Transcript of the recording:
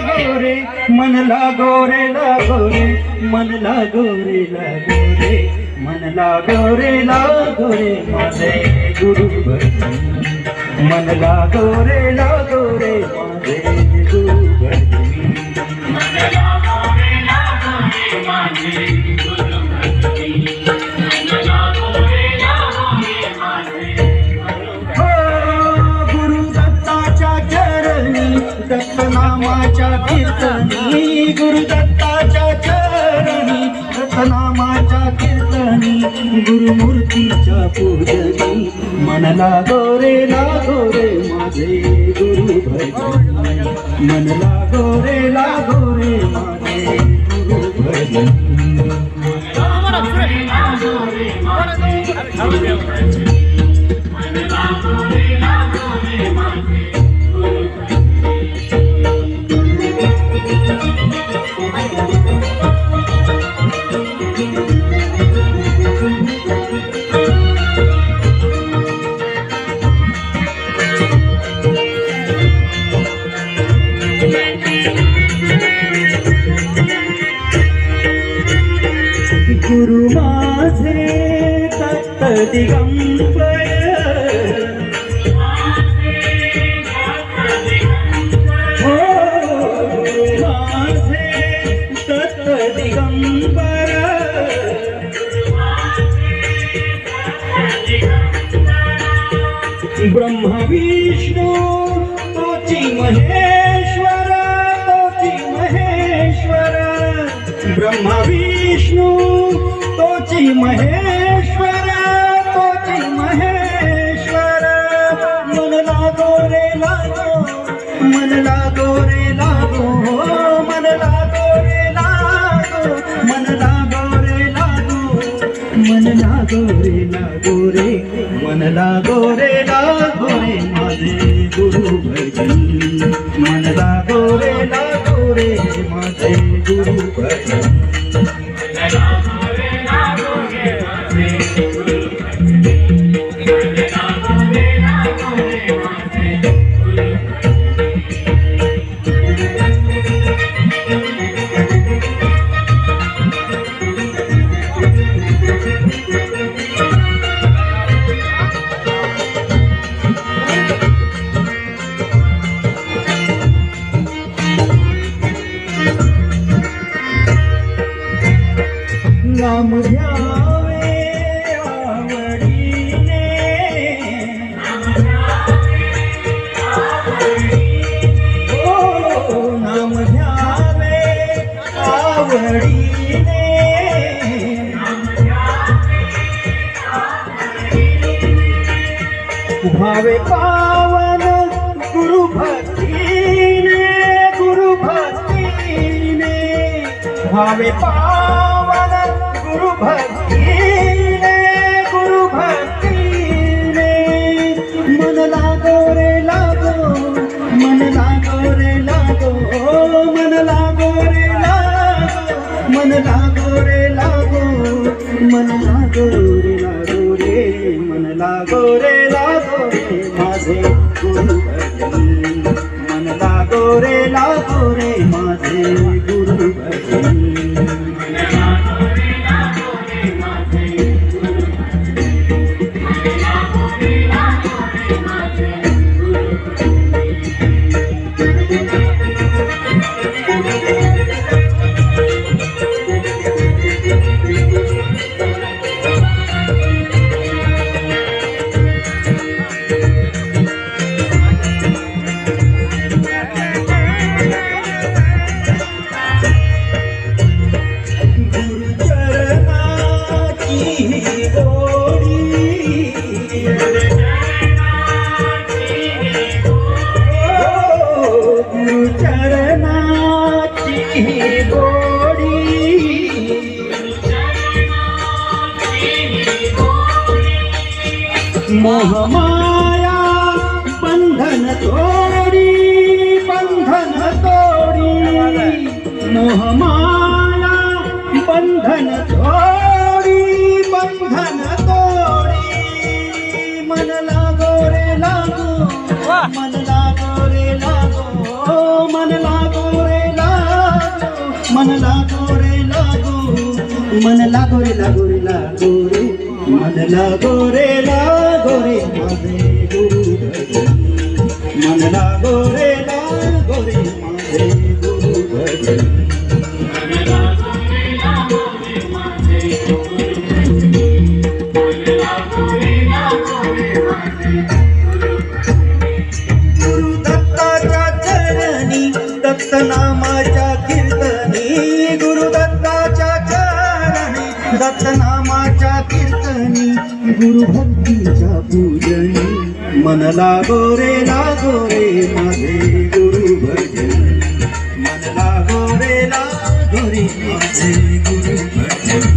लागो रे मन लागो रे लागो रे मन लागो रे लागो रे मन लागो रे माझे गुरु भजनी मन लागो रे माझे गुरु भजनी मन लागो रे माझे गुरु भजनी मन लागो रे माझे गुरु दत्ताच्या चरणी दत्तनामाच्या कीर्तनी गुरु दत्ताच्या चरणी दत्तनामाच्या कीर्तनी गुरुमूर्तीच्या पूजनी मन लागो रे माझे गुरु भजनी मन लागो रे माझे गुरु भजनी गुरु माझे दत्त दिगंबर हो माझे दत्त दिगंबर ब्रह्म विष्णू तोची महेश्वर ब्रह्म विष्णू तोची महेश्वर मन लागो रे लागो मन लागो रे लागो मन लागो रे लागो मन लागो रे लागो मन लागो रे मन लागो रे माझे गुरु भजनी मन लागो रे माझे गुरु भजनी नाम घ्यावे आवडीने ओ नाम घ्यावे आवडीने भावे पावन गुरु भक्तीने भावे पावन गुरु भक्तीने मन लागो रे लागो मन लागो रे लागो मन लागो रे लागो मन लागो रे लागो मन लागो रे मन लागो रे माझे गुरु भजनी मन लागो रे माझे गुरु भजनी मोहमाया बंधन तोड़ी मोहमाया बंधन तोड़ी मन लागो रे लागो मन लागो रे लागो मन लागो रे मन लागो रे लागो, मन लागो रे लागो रे लागो रे, मन लागो रे लागो रे माझे गुरु भजन, मन लागो रे लागो रे माझे गुरु भजन. गुरु दत्ताच्या चरणी दत्त नामाच्या कीर्तनी, गुरु दत्ताच्या चरणी दत्त नामाच्या कीर्तनी, गुरु भक्तीच्या पूजनी, मन लागो रे माझे गुरु भजन, मन लागो रे माझे गुरु भजन.